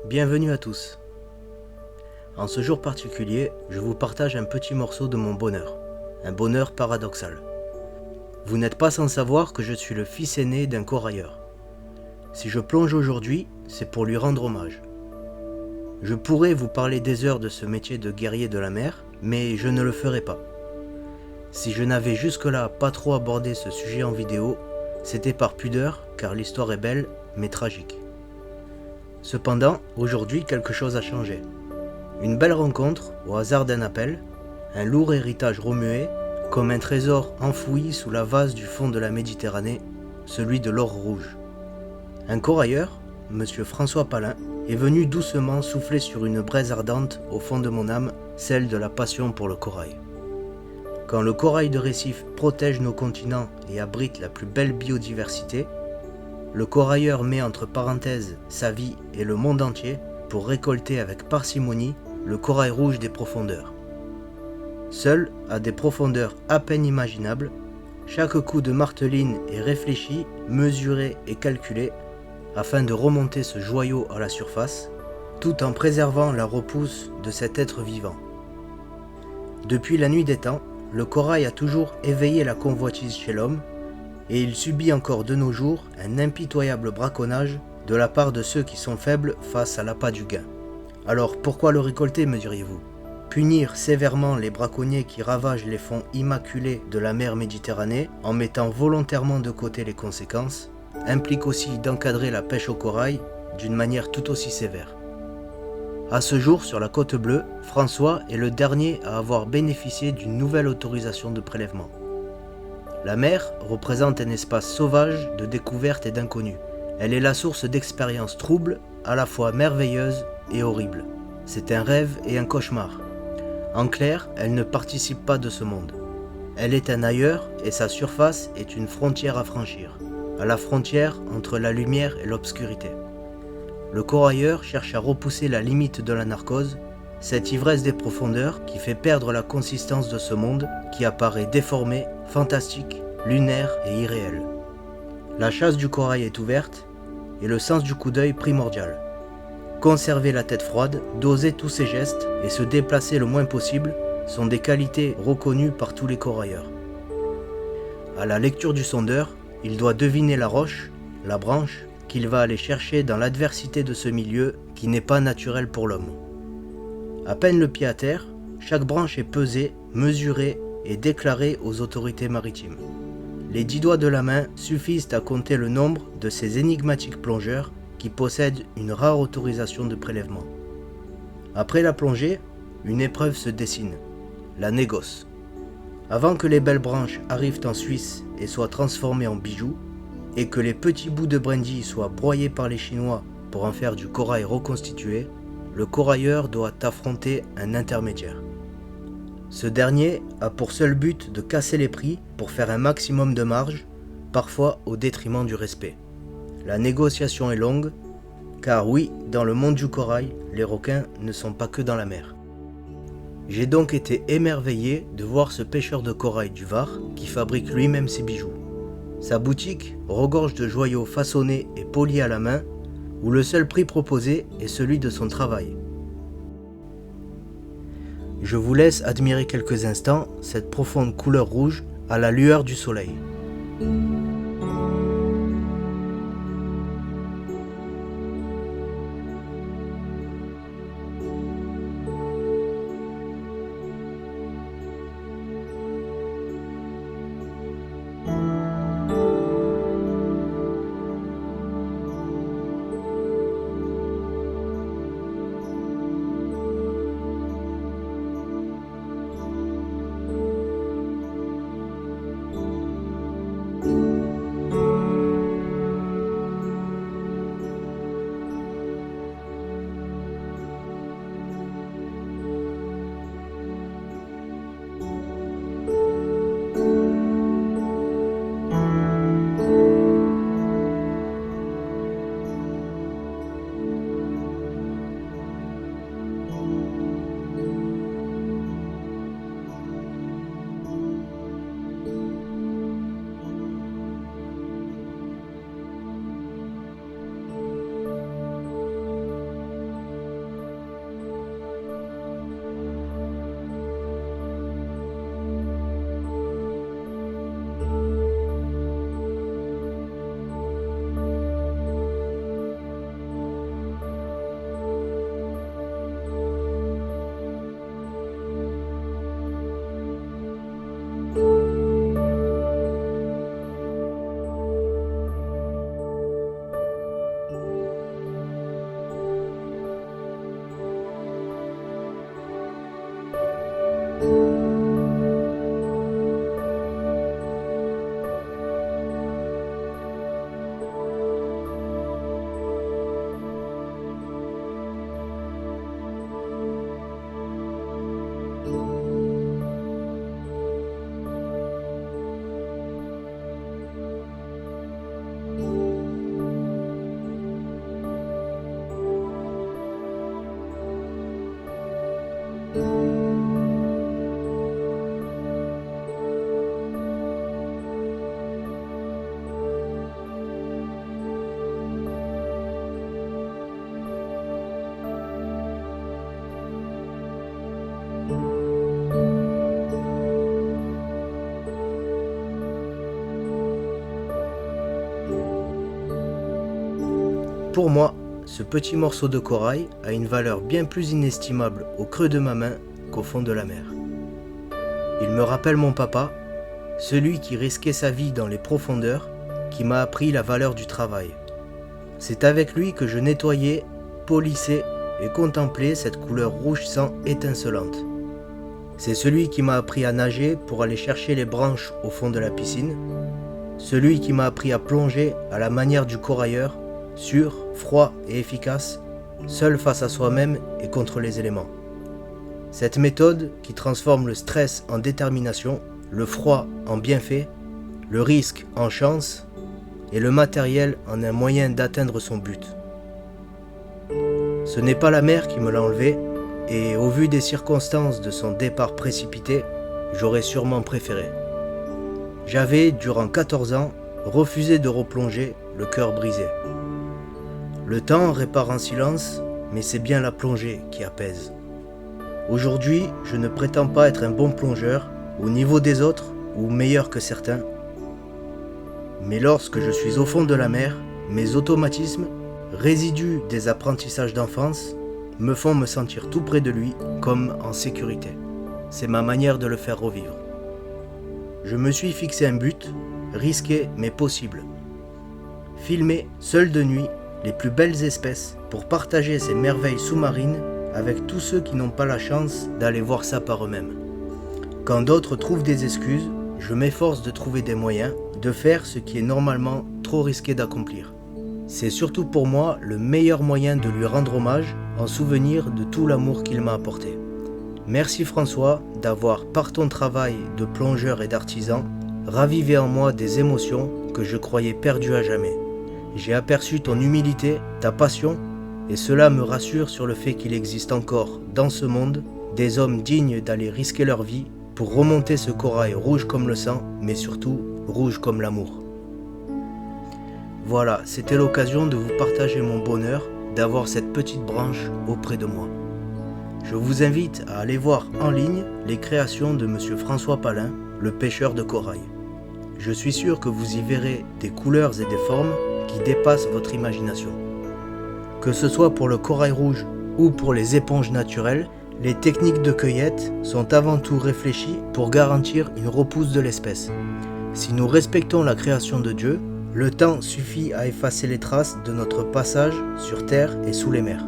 Bienvenue à tous. En ce jour particulier, je vous partage un petit morceau de mon bonheur, un bonheur paradoxal. Vous n'êtes pas sans savoir que je suis le fils aîné d'un corailleur. Si je plonge aujourd'hui, c'est pour lui rendre hommage. Je pourrais vous parler des heures de ce métier de guerrier de la mer, mais je ne le ferai pas. Si je n'avais jusque-là pas trop abordé ce sujet en vidéo, c'était par pudeur, car l'histoire est belle, mais tragique. Cependant, aujourd'hui, quelque chose a changé. Une belle rencontre, au hasard d'un appel, un lourd héritage remué, comme un trésor enfoui sous la vase du fond de la Méditerranée, celui de l'or rouge. Un corailleur, Monsieur François Palin, est venu doucement souffler sur une braise ardente au fond de mon âme, celle de la passion pour le corail. Quand le corail de récif protège nos continents et abrite la plus belle biodiversité, le corailleur met entre parenthèses sa vie et le monde entier pour récolter avec parcimonie le corail rouge des profondeurs. Seul, à des profondeurs à peine imaginables, chaque coup de marteline est réfléchi, mesuré et calculé afin de remonter ce joyau à la surface, tout en préservant la repousse de cet être vivant. Depuis la nuit des temps, le corail a toujours éveillé la convoitise chez l'homme, et il subit encore de nos jours un impitoyable braconnage de la part de ceux qui sont faibles face à l'appât du gain. Alors pourquoi le récolter, me diriez-vous? Punir sévèrement les braconniers qui ravagent les fonds immaculés de la mer Méditerranée en mettant volontairement de côté les conséquences implique aussi d'encadrer la pêche au corail d'une manière tout aussi sévère. À ce jour, sur la côte bleue, François est le dernier à avoir bénéficié d'une nouvelle autorisation de prélèvement. La mer représente un espace sauvage de découverte et d'inconnu. Elle est la source d'expériences troubles, à la fois merveilleuses et horribles. C'est un rêve et un cauchemar. En clair, elle ne participe pas de ce monde. Elle est un ailleurs et sa surface est une frontière à franchir, à la frontière entre la lumière et l'obscurité. Le corailleur cherche à repousser la limite de la narcose, cette ivresse des profondeurs qui fait perdre la consistance de ce monde qui apparaît déformé, fantastique, lunaire et irréel. La chasse du corail est ouverte et le sens du coup d'œil primordial. Conserver la tête froide, doser tous ses gestes et se déplacer le moins possible sont des qualités reconnues par tous les corailleurs. À la lecture du sondeur, il doit deviner la roche, la branche, qu'il va aller chercher dans l'adversité de ce milieu qui n'est pas naturel pour l'homme. À peine le pied à terre, chaque branche est pesée, mesurée et déclarée aux autorités maritimes. Les 10 doigts de la main suffisent à compter le nombre de ces énigmatiques plongeurs qui possèdent une rare autorisation de prélèvement. Après la plongée, une épreuve se dessine, la négoce. Avant que les belles branches arrivent en Suisse et soient transformées en bijoux, et que les petits bouts de brindilles soient broyés par les Chinois pour en faire du corail reconstitué, le corailleur doit affronter un intermédiaire. Ce dernier a pour seul but de casser les prix pour faire un maximum de marge, parfois au détriment du respect. La négociation est longue, car oui, dans le monde du corail, les requins ne sont pas que dans la mer. J'ai donc été émerveillé de voir ce pêcheur de corail du Var qui fabrique lui-même ses bijoux. Sa boutique regorge de joyaux façonnés et polis à la main, où le seul prix proposé est celui de son travail. Je vous laisse admirer quelques instants cette profonde couleur rouge à la lueur du soleil. pour moi, ce petit morceau de corail a une valeur bien plus inestimable au creux de ma main qu'au fond de la mer. Il me rappelle mon papa, celui qui risquait sa vie dans les profondeurs, qui m'a appris la valeur du travail. C'est avec lui que je nettoyais, polissais et contemplais cette couleur rouge sang étincelante. C'est celui qui m'a appris à nager pour aller chercher les branches au fond de la piscine, celui qui m'a appris à plonger à la manière du corailleur, sûr, froid et efficace, seul face à soi-même et contre les éléments. Cette méthode qui transforme le stress en détermination, le froid en bienfait, le risque en chance et le matériel en un moyen d'atteindre son but. Ce n'est pas la mer qui me l'a enlevé et au vu des circonstances de son départ précipité, j'aurais sûrement préféré. J'avais, durant 14 ans, refusé de replonger, le cœur brisé. Le temps répare en silence, mais c'est bien la plongée qui apaise. Aujourd'hui, je ne prétends pas être un bon plongeur, au niveau des autres ou meilleur que certains. Mais lorsque je suis au fond de la mer, mes automatismes, résidus des apprentissages d'enfance, me font me sentir tout près de lui, comme en sécurité. C'est ma manière de le faire revivre. Je me suis fixé un but, risqué mais possible. Filmer, seul de nuit, les plus belles espèces pour partager ces merveilles sous-marines avec tous ceux qui n'ont pas la chance d'aller voir ça par eux-mêmes. Quand d'autres trouvent des excuses, je m'efforce de trouver des moyens de faire ce qui est normalement trop risqué d'accomplir. C'est surtout pour moi le meilleur moyen de lui rendre hommage en souvenir de tout l'amour qu'il m'a apporté. Merci François d'avoir, par ton travail de plongeur et d'artisan, ravivé en moi des émotions que je croyais perdues à jamais. J'ai aperçu ton humilité, ta passion, et cela me rassure sur le fait qu'il existe encore, dans ce monde, des hommes dignes d'aller risquer leur vie pour remonter ce corail rouge comme le sang, mais surtout rouge comme l'amour. Voilà, c'était l'occasion de vous partager mon bonheur d'avoir cette petite branche auprès de moi. Je vous invite à aller voir en ligne les créations de M. François Palin, le pêcheur de corail. Je suis sûr que vous y verrez des couleurs et des formes qui dépassent votre imagination. Que ce soit pour le corail rouge ou pour les éponges naturelles, les techniques de cueillette sont avant tout réfléchies pour garantir une repousse de l'espèce. Si nous respectons la création de Dieu, le temps suffit à effacer les traces de notre passage sur terre et sous les mers.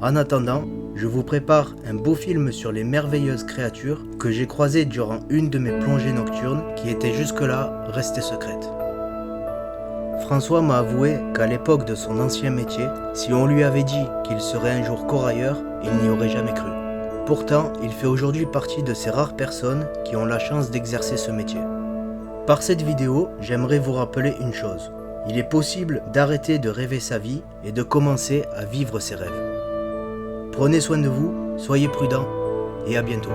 En attendant, je vous prépare un beau film sur les merveilleuses créatures que j'ai croisées durant une de mes plongées nocturnes qui était jusque-là restée secrète. François m'a avoué qu'à l'époque de son ancien métier, si on lui avait dit qu'il serait un jour corailleur, il n'y aurait jamais cru. Pourtant, il fait aujourd'hui partie de ces rares personnes qui ont la chance d'exercer ce métier. Par cette vidéo, j'aimerais vous rappeler une chose. Il est possible d'arrêter de rêver sa vie et de commencer à vivre ses rêves. Prenez soin de vous, soyez prudents et à bientôt.